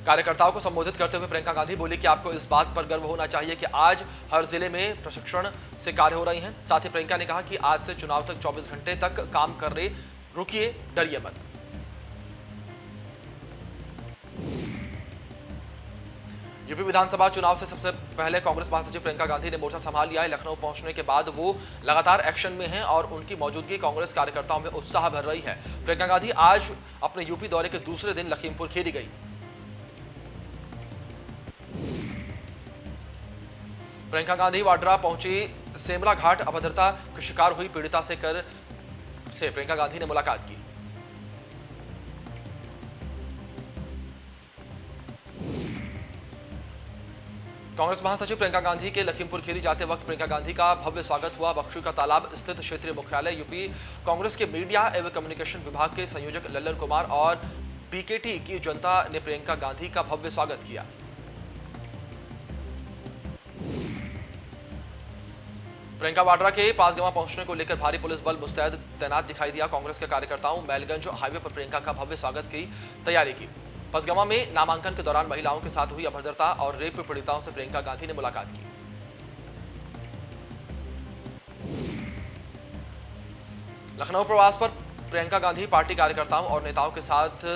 कार्यकर्ताओं को संबोधित करते हुए प्रियंका गांधी बोली कि आपको इस बात पर गर्व होना चाहिए कि आज हर जिले में प्रशिक्षण से कार्य हो रही हैं। साथ ही प्रियंका ने कहा कि आज से चुनाव तक 24 घंटे तक काम कर रहे, रुकिए, डरिए मत। यूपी विधानसभा चुनाव से सबसे पहले कांग्रेस महासचिव प्रियंका गांधी ने मोर्चा संभाल लिया है। लखनऊ पहुंचने के बाद वो लगातार एक्शन में हैं और उनकी मौजूदगी कांग्रेस कार्यकर्ताओं में उत्साह भर रही है। प्रियंका गांधी आज अपने यूपी दौरे के दूसरे दिन लखीमपुर खीरी गई। प्रियंका गांधी वाड्रा पहुंची। सेमरा घाट अभद्रता का शिकार हुई पीड़िता से प्रियंका गांधी ने मुलाकात की। कांग्रेस महासचिव प्रियंका गांधी के लखीमपुर खीरी जाते वक्त प्रियंका गांधी का भव्य स्वागत हुआ। बख्शी का तालाब स्थित क्षेत्रीय मुख्यालय यूपी कांग्रेस के मीडिया एवं कम्युनिकेशन विभाग के संयोजक लल्लन कुमार और पीकेटी की जनता ने प्रियंका गांधी का भव्य स्वागत किया। प्रियंका वाड्रा के पासगवा पहुंचने को लेकर भारी पुलिस बल मुस्तैद तैनात दिखाई दिया। कांग्रेस के कार्यकर्ताओं मैलगंज हाईवे पर प्रियंका का भव्य स्वागत की तैयारी की। पसगवा में नामांकन के दौरान महिलाओं के साथ हुई अभद्रता और रेप पीड़िताओं से प्रियंका गांधी ने मुलाकात की। लखनऊ प्रवास पर प्रियंका गांधी पार्टी कार्यकर्ताओं और नेताओं के साथ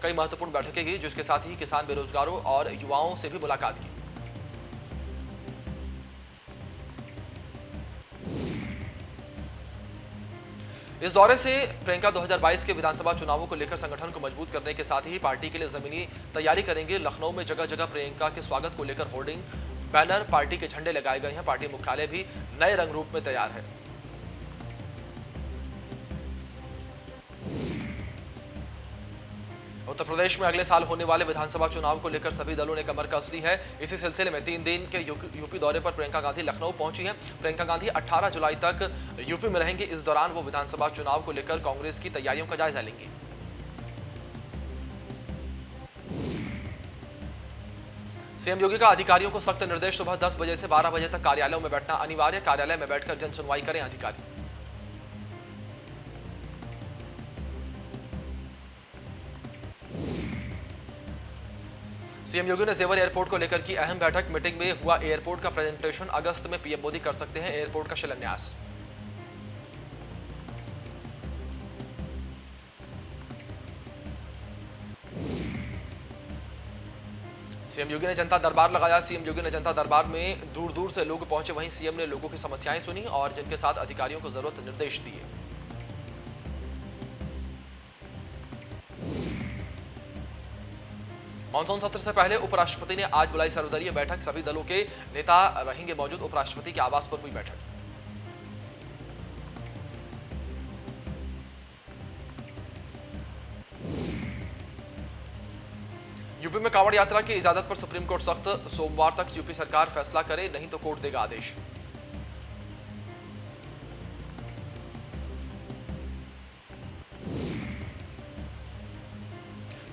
कई महत्वपूर्ण बैठकें की, जिसके साथ ही किसान, बेरोजगारों और युवाओं से भी मुलाकात की। इस दौरे से प्रियंका 2022 के विधानसभा चुनावों को लेकर संगठन को मजबूत करने के साथ ही पार्टी के लिए जमीनी तैयारी करेंगे। लखनऊ में जगह जगह प्रियंका के स्वागत को लेकर होर्डिंग, बैनर, पार्टी के झंडे लगाए गए हैं। पार्टी मुख्यालय भी नए रंग रूप में तैयार है। उत्तर प्रदेश में अगले साल होने वाले विधानसभा चुनाव को लेकर सभी दलों ने कमर कस ली है। इसी सिलसिले में 3 दिन के यूपी दौरे पर प्रियंका गांधी लखनऊ पहुंची हैं। प्रियंका गांधी 18 जुलाई तक यूपी में रहेंगे। इस दौरान वो विधानसभा चुनाव को लेकर कांग्रेस की तैयारियों का जायजा लेंगे। सीएम योगी का अधिकारियों को सख्त निर्देश, सुबह 10 बजे से 12 बजे तक कार्यालयों में बैठना अनिवार्य। कार्यालय में बैठकर जन सुनवाई करें अधिकारी। सीएम योगी ने जेवर एयरपोर्ट को लेकर की अहम बैठक। मीटिंग में हुआ एयरपोर्ट का प्रेजेंटेशन। अगस्त में पीएम मोदी कर सकते हैं एयरपोर्ट का शिलान्यास। सीएम योगी ने जनता दरबार लगाया। सीएम योगी ने जनता दरबार में दूर दूर से लोग पहुंचे। वहीं सीएम ने लोगों की समस्याएं सुनी और जिनके साथ अधिकारियों को जरूरत निर्देश दिए। मानसून सत्र से पहले उपराष्ट्रपति ने आज बुलाई सर्वदलीय बैठक। सभी दलों के नेता रहेंगे मौजूद। उपराष्ट्रपति के आवास पर हुई बैठक। यूपी में कांवड़ यात्रा की इजाजत पर सुप्रीम कोर्ट सख्त। सोमवार तक यूपी सरकार फैसला करे, नहीं तो कोर्ट देगा आदेश।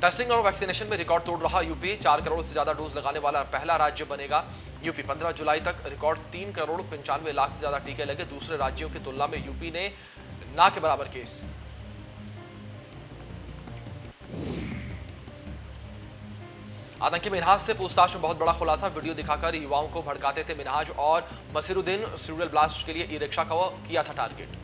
टेस्टिंग और वैक्सीनेशन में रिकॉर्ड तोड़ रहा यूपी। 4 करोड़ से ज्यादा डोज लगाने वाला पहला राज्य बनेगा यूपी। 15 जुलाई तक रिकॉर्ड 3 करोड़ 95 लाख से ज्यादा टीके लगे। दूसरे राज्यों की तुलना में यूपी ने ना के बराबर केस। आतंकी मिन्हाज से पूछताछ में बहुत बड़ा खुलासा। वीडियो दिखाकर युवाओं को भड़काते थे मिन्हाज और मसीरुद्दीन। सीरियल ब्लास्ट के लिए ई रिक्शा को किया था टारगेट।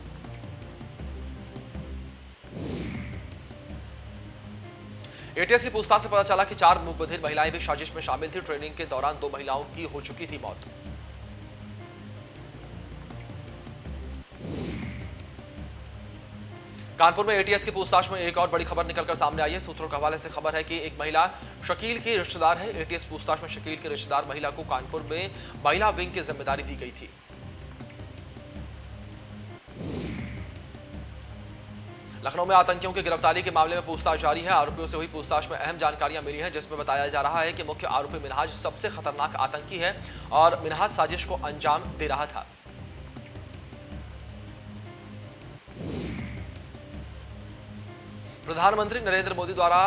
एटीएस की पूछताछ से पता चला कि 4 मूक बधिर महिलाएं भी साजिश में शामिल थी। ट्रेनिंग के दौरान 2 महिलाओं की हो चुकी थी मौत। कानपुर में एटीएस की पूछताछ में एक और बड़ी खबर निकलकर सामने आई है। सूत्रों के हवाले से खबर है कि एक महिला शकील की रिश्तेदार है। एटीएस पूछताछ में शकील की रिश्तेदार महिला को कानपुर में महिला विंग की जिम्मेदारी दी गई थी। लखनऊ में आतंकियों की गिरफ्तारी के मामले में पूछताछ जारी है। आरोपियों से हुई पूछताछ में अहम जानकारियां मिली हैं, जिसमें बताया जा रहा है कि मुख्य आरोपी मिन्हाज सबसे खतरनाक आतंकी है और मिन्हाज साजिश को अंजाम दे रहा था। प्रधानमंत्री नरेंद्र मोदी द्वारा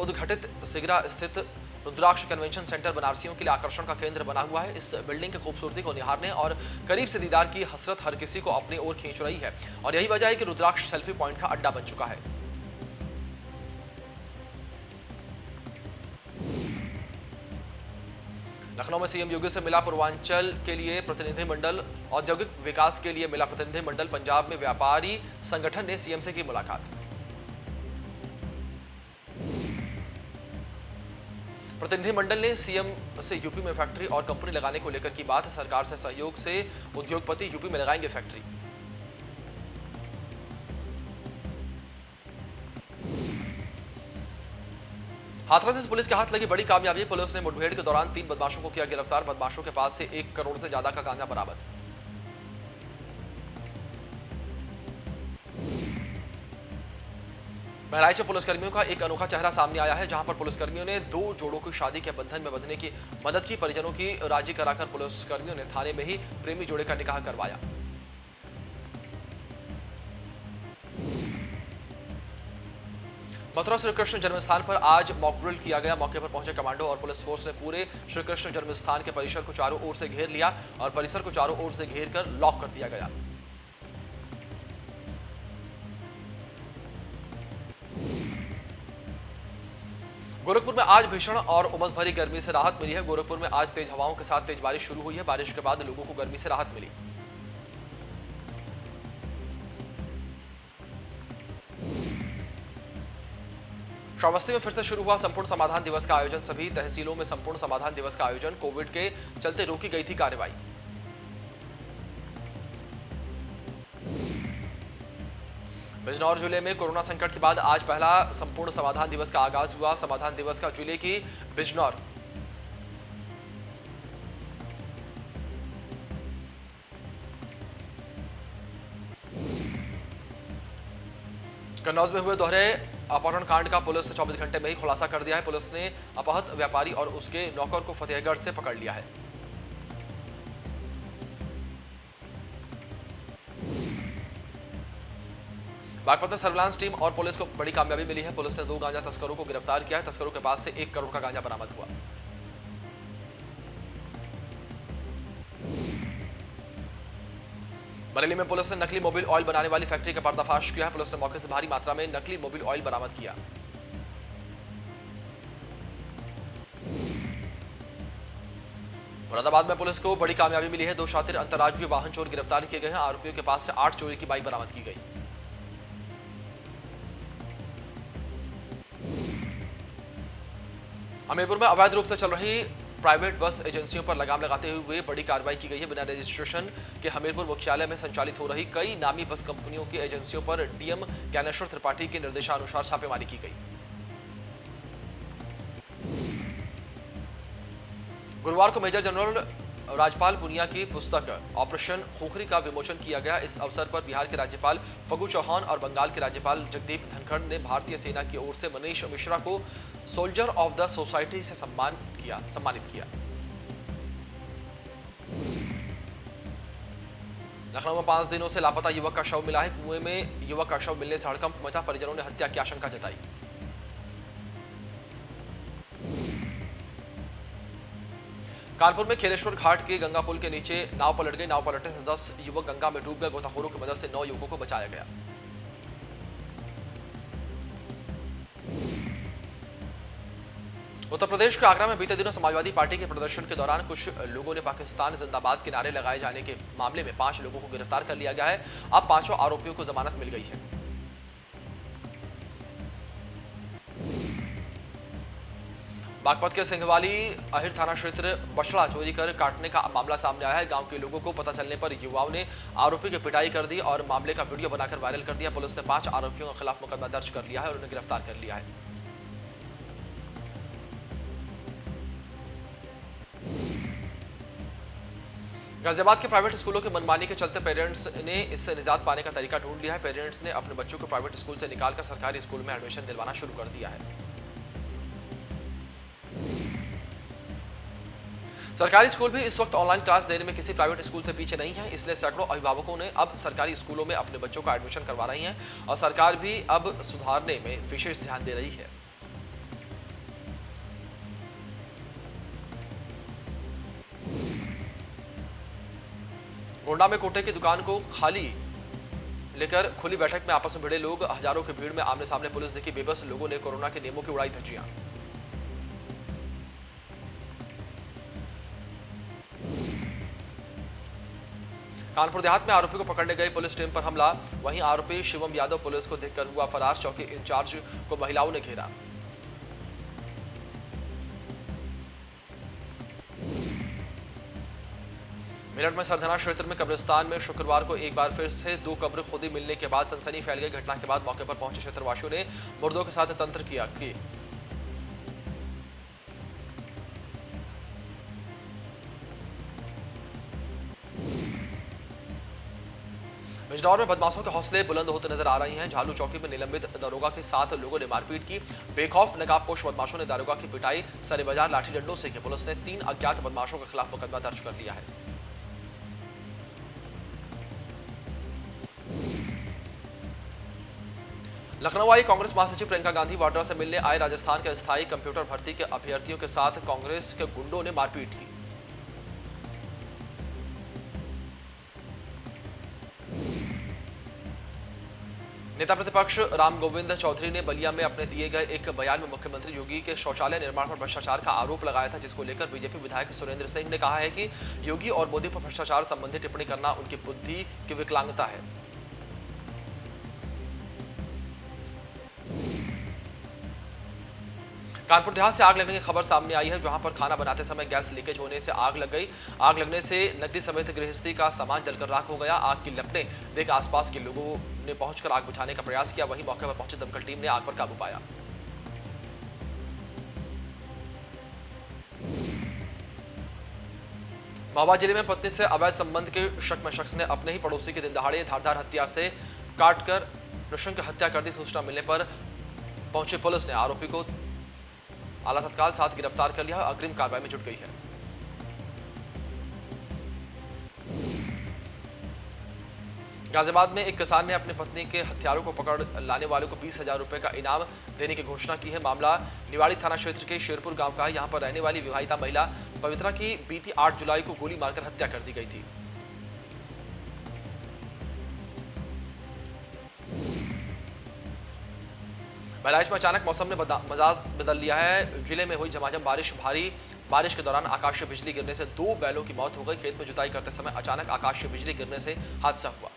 उद्घाटित सिगरा स्थित रुद्राक्ष कन्वेंशन सेंटर बनारसियों के लिए आकर्षण का केंद्र बना हुआ है। इस बिल्डिंग की खूबसूरती को निहारने और करीब से दीदार की हसरत हर किसी को अपनी ओर खींच रही है और यही वजह है कि रुद्राक्ष सेल्फी पॉइंट का अड्डा बन चुका है। लखनऊ में सीएम योगी से मिला पूर्वांचल के लिए प्रतिनिधिमंडल, औद्योगिक विकास के लिए मिला प्रतिनिधिमंडल। पंजाब में व्यापारी संगठन ने सीएम से की मुलाकात। प्रतिनिधिमंडल ने सीएम से यूपी में फैक्ट्री और कंपनी लगाने को लेकर की बात। सरकार से सहयोग से उद्योगपति यूपी में लगाएंगे फैक्ट्री। हाथरस पुलिस के हाथ लगी बड़ी कामयाबी। पुलिस ने मुठभेड़ के दौरान 3 बदमाशों को किया गिरफ्तार। बदमाशों के पास से 1 करोड़ से ज्यादा का गांजा बरामद। बहराइच में पुलिसकर्मियों का एक अनोखा चेहरा सामने आया है, जहां पर पुलिसकर्मियों ने 2 जोड़ों की शादी के बंधन में बंधने की मदद की। परिजनों की राजी कराकर पुलिसकर्मियों ने थाने में ही प्रेमी जोड़े का निकाह करवाया। मथुरा श्री कृष्ण जन्मस्थान पर आज मॉक ड्रिल किया गया। मौके पर पहुंचे कमांडो और पुलिस फोर्स ने पूरे श्री कृष्ण जन्मस्थान के परिसर को चारों ओर से घेर लिया और परिसर को चारों ओर से घेर कर लॉक कर दिया गया। गोरखपुर में आज भीषण और उमस भरी गर्मी से राहत मिली है। गोरखपुर में आज तेज हवाओं के साथ तेज बारिश शुरू हुई है। बारिश के बाद लोगों को गर्मी से राहत मिली। श्रावस्ती में फिर से शुरू हुआ संपूर्ण समाधान दिवस का आयोजन। सभी तहसीलों में संपूर्ण समाधान दिवस का आयोजन। कोविड के चलते रोकी गई थी कार्रवाई। बिजनौर जिले में कोरोना संकट के बाद आज पहला संपूर्ण समाधान दिवस का आगाज हुआ। समाधान दिवस का जिले की बिजनौर कन्नौज में हुए दोहरे अपहरण कांड का पुलिस ने 24 घंटे में ही खुलासा कर दिया है। पुलिस ने अपहृत व्यापारी और उसके नौकर को फतेहगढ़ से पकड़ लिया है। बागपत में सर्विलांस टीम और पुलिस को बड़ी कामयाबी मिली है। पुलिस ने 2 गांजा तस्करों को गिरफ्तार किया है। तस्करों के पास से 1 करोड़ का गांजा बरामद हुआ। बरेली में पुलिस ने नकली मोबिल ऑयल बनाने वाली फैक्ट्री का पर्दाफाश किया है। पुलिस ने मौके से भारी मात्रा में नकली मोबिल ऑयल बरामद किया। मुरादाबाद में पुलिस को बड़ी कामयाबी मिली है। 2 शातिर अंतर्राज्यीय वाहन चोर गिरफ्तार किए गए हैं। आरोपियों के पास से 8 चोरी की बाइक बरामद की गई। हमीरपुर में अवैध रूप से चल रही प्राइवेट बस एजेंसियों पर लगाम लगाते हुए बड़ी कार्रवाई की गई है। बिना रजिस्ट्रेशन के हमीरपुर मुख्यालय में संचालित हो रही कई नामी बस कंपनियों की एजेंसियों पर डीएम ज्ञानेश्वर त्रिपाठी के निर्देशानुसार छापेमारी की गई। गुरुवार को मेजर जनरल राजपाल पुनिया की पुस्तक ऑपरेशन खोखरी का विमोचन किया गया। इस अवसर पर बिहार के राज्यपाल फगू चौहान और बंगाल के राज्यपाल जगदीप धनखड़ ने भारतीय सेना की ओर से मनीष मिश्रा को सोल्जर ऑफ द सोसाइटी से सम्मानित किया। लखनऊ में 5 दिनों से लापता युवक का शव मिला है। कुएं में युवक का शव मिलने से हड़कंप मचा। परिजनों ने हत्या की आशंका जताई। कानपुर में खेलेश्वर घाट के गंगा पुल के नीचे नाव पलट गई। नाव पलटने से 10 युवक गंगा में डूब गए। गोताखोरों की मदद से 9 युवकों को बचाया गया। उत्तर प्रदेश के आगरा में बीते दिनों समाजवादी पार्टी के प्रदर्शन के दौरान कुछ लोगों ने पाकिस्तान जिंदाबाद के नारे लगाए जाने के मामले में 5 लोगों को गिरफ्तार कर लिया गया है। अब 5 आरोपियों को जमानत मिल गई है। बागपत के सिंघवाली अहिर थाना क्षेत्र बछड़ा चोरी कर काटने का मामला सामने आया है। गांव के लोगों को पता चलने पर युवाओं ने आरोपी की पिटाई कर दी और मामले का वीडियो बनाकर वायरल कर दिया। पुलिस ने 5 आरोपियों के खिलाफ मुकदमा दर्ज कर लिया है और उन्हें गिरफ्तार कर लिया है। गाजियाबाद के प्राइवेट स्कूलों की मनमानी के चलते पेरेंट्स ने इससे निजात पाने का तरीका ढूंढ लिया है। पेरेंट्स ने अपने बच्चों को प्राइवेट स्कूल से निकालकर सरकारी स्कूल में एडमिशन दिलवाना शुरू कर दिया है। सरकारी स्कूल भी इस वक्त ऑनलाइन क्लास देने में किसी प्राइवेट स्कूल से पीछे नहीं है। इसलिए सैकड़ों अभिभावकों ने अब सरकारी स्कूलों में अपने बच्चों का एडमिशन करवा रही हैं और सरकार भी अब सुधारने में विशेष ध्यान दे रही है। गोंडा में कोटे की दुकान को खाली लेकर खुली बैठक में आपस में भिड़े लोग। हजारों की भीड़ में आमने सामने पुलिस देखी बेबस। लोगों ने कोरोना के नियमों की उड़ाई धज्जियां। कानपुर देहात में आरोपी को पकड़ने गई पुलिस टीम पर हमला। वहीं आरोपी शिवम यादव पुलिस को देखकर हुआ फरार। चौकी इंचार्ज को महिलाओं ने घेरा। मेरठ में सरधना क्षेत्र में कब्रिस्तान में शुक्रवार को एक बार फिर से 2 कब्र खुदी मिलने के बाद सनसनी फैल गई। घटना के बाद मौके पर पहुंचे क्षेत्रवासियों ने मुर्दों के साथ तंत्र किया कि बिजनौर में बदमाशों के हौसले बुलंद होते नजर आ रही हैं। झालू चौकी में निलंबित दारोगा के साथ लोगों ने मारपीट की। बेखौफ नकाबपोश बदमाशों ने दारोगा की पिटाई सरे बाजार लाठी डंडों से की। पुलिस ने 3 अज्ञात बदमाशों के खिलाफ मुकदमा दर्ज कर लिया है। लखनऊ आई कांग्रेस महासचिव प्रियंका गांधी वाड्रा से मिलने आए राजस्थान के अस्थायी कंप्यूटर भर्ती के अभ्यर्थियों के साथ कांग्रेस के गुंडों ने मारपीट की। नेता प्रतिपक्ष राम गोविंद चौधरी ने बलिया में अपने दिए गए एक बयान में मुख्यमंत्री योगी के शौचालय निर्माण पर भ्रष्टाचार का आरोप लगाया था, जिसको लेकर बीजेपी विधायक सुरेंद्र सिंह ने कहा है कि योगी और मोदी पर भ्रष्टाचार संबंधी टिप्पणी करना उनकी बुद्धि की विकलांगता है। कानपुर देहात से आग लगने की खबर सामने आई है, जहां पर खाना बनाते समय गैस लीकेज होने से आग लग गई। आग लगने से नकदी समेत गृहस्थी का सामान जलकर राख हो गया। आग की लपटें देख आसपास के लोगों ने पहुंचकर आग बुझाने का प्रयास किया। वहीं मौके पर पहुंची दमकल टीम ने आग पर काबू पाया। महोबा जिले में पत्नी से अवैध संबंध के शक में शख्स ने अपने ही पड़ोसी के दिन दहाड़े धारदार हथियार से काटकर नृशंस हत्या कर दी। सूचना मिलने पर पहुंची पुलिस ने आरोपी को आला तत्काल साथ गिरफ्तार कर लिया। अग्रिम कार्रवाई में जुट गई है। गाजियाबाद में एक किसान ने अपनी पत्नी के हथियारों को पकड़ लाने वाले को 20,000 रुपए का इनाम देने की घोषणा की है। मामला निवाड़ी थाना क्षेत्र के शेरपुर गांव का है। यहां पर रहने वाली विवाहिता महिला पवित्रा की बीती 8 जुलाई को गोली मारकर हत्या कर दी गई थी। बहराइच में अचानक मौसम ने मिजाज बदल लिया है। जिले में हुई झमाझम भारी बारिश के दौरान आकाशीय बिजली गिरने से 2 बैलों की मौत हो गई। खेत में जुताई करते समय अचानक आकाशीय बिजली गिरने से हादसा हुआ।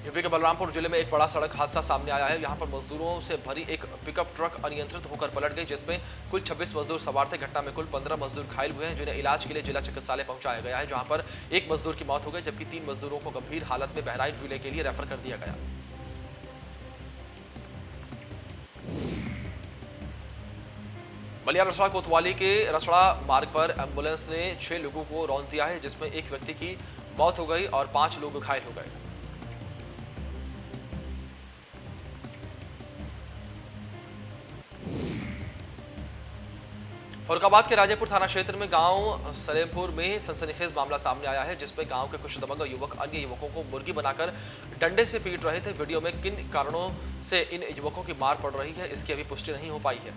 यूपी के बलरामपुर जिले में एक बड़ा सड़क हादसा सामने आया है। यहां पर मजदूरों से भरी एक पिकअप ट्रक अनियंत्रित होकर पलट गई, जिसमें कुल 26 मजदूर सवार थे। घटना में कुल 15 मजदूर घायल हुए हैं, जिन्हें इलाज के लिए जिला चिकित्सालय पहुंचाया गया है, जहां पर एक मजदूर की मौत हो गई, जबकि 3 मजदूरों को गंभीर हालत में बहराइच जिले के लिए रेफर कर दिया गया। बलिया रसड़ा कोतवाली के रसड़ा मार्ग पर एम्बुलेंस ने 6 लोगों को रौंद दिया है, जिसमें एक व्यक्ति की मौत हो गई और 5 लोग घायल हो गए। फरुखाबाद के राजेपुर थाना क्षेत्र में गांव सलेमपुर में सनसनीखेज मामला सामने आया है, जिसमें गांव के कुछ दबंग युवक अन्य युवकों को मुर्गी बनाकर डंडे से पीट रहे थे। वीडियो में किन कारणों से इन युवकों की मार पड़ रही है, इसकी अभी पुष्टि नहीं हो पाई है।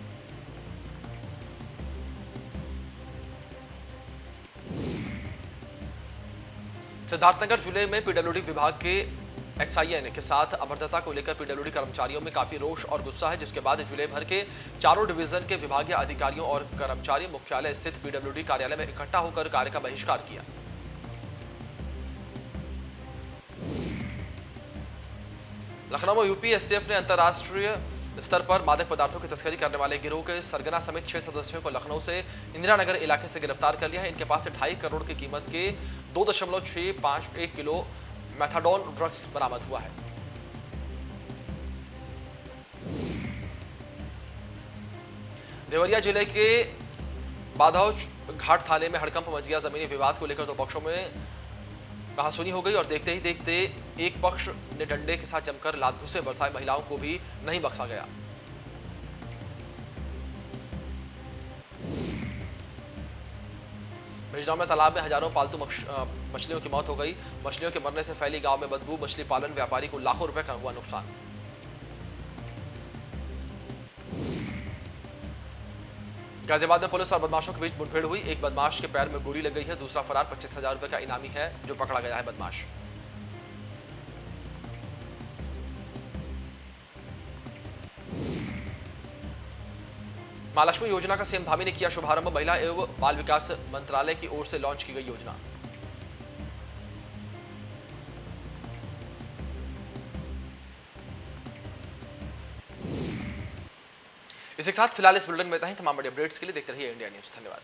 सिद्धार्थनगर जिले में पीडब्ल्यूडी विभाग के एक्साइएन के साथ अभद्रता को लेकर पीडब्ल्यूडी कर्मचारियों में काफी रोष और गुस्सा है, जिसके बाद जिले भर के चारों डिवीजन के विभागीय अधिकारियों और कर्मचारी मुख्यालय स्थित पीडब्ल्यूडी कार्यालय में इकट्ठा होकर कार्य का बहिष्कार किया। लखनऊ में यूपी एसटीएफ ने अंतर्राष्ट्रीय स्तर पर मादक पदार्थों की तस्करी करने वाले गिरोह के सरगना समेत 6 सदस्यों को लखनऊ से इंदिरा नगर इलाके से गिरफ्तार कर लिया है। इनके पास से 2.5 करोड़ की कीमत के 2.651 किलो मेथाडोन ड्रग्स बरामद हुआ है। देवरिया जिले के बाधौच घाट थाने में हड़कंप मच गया। जमीनी विवाद को लेकर 2 पक्षों में कहासुनी हो गई और देखते ही देखते एक पक्ष ने डंडे के साथ जमकर लात घुसे बरसाए। महिलाओं को भी नहीं बख्शा गया। बिजनौर में तालाब में हजारों पालतू मछलियों की मौत हो गई। मछलियों के मरने से फैली गांव में बदबू। मछली पालन व्यापारी को लाखों रुपए का हुआ नुकसान। गाजियाबाद में पुलिस और बदमाशों के बीच मुठभेड़ हुई। एक बदमाश के पैर में गोली लग गई है, दूसरा फरार। 25,000 रुपए का इनामी है जो पकड़ा गया है बदमाश। महालक्ष्मी योजना का सीएम धामी ने किया शुभारंभ। महिला एवं बाल विकास मंत्रालय की ओर से लॉन्च की गई योजना। इसी के साथ फिलहाल इस बुलेटिन में इतना ही। तमाम बड़ी अपडेट्स के लिए देखते रहिए इंडिया न्यूज। धन्यवाद।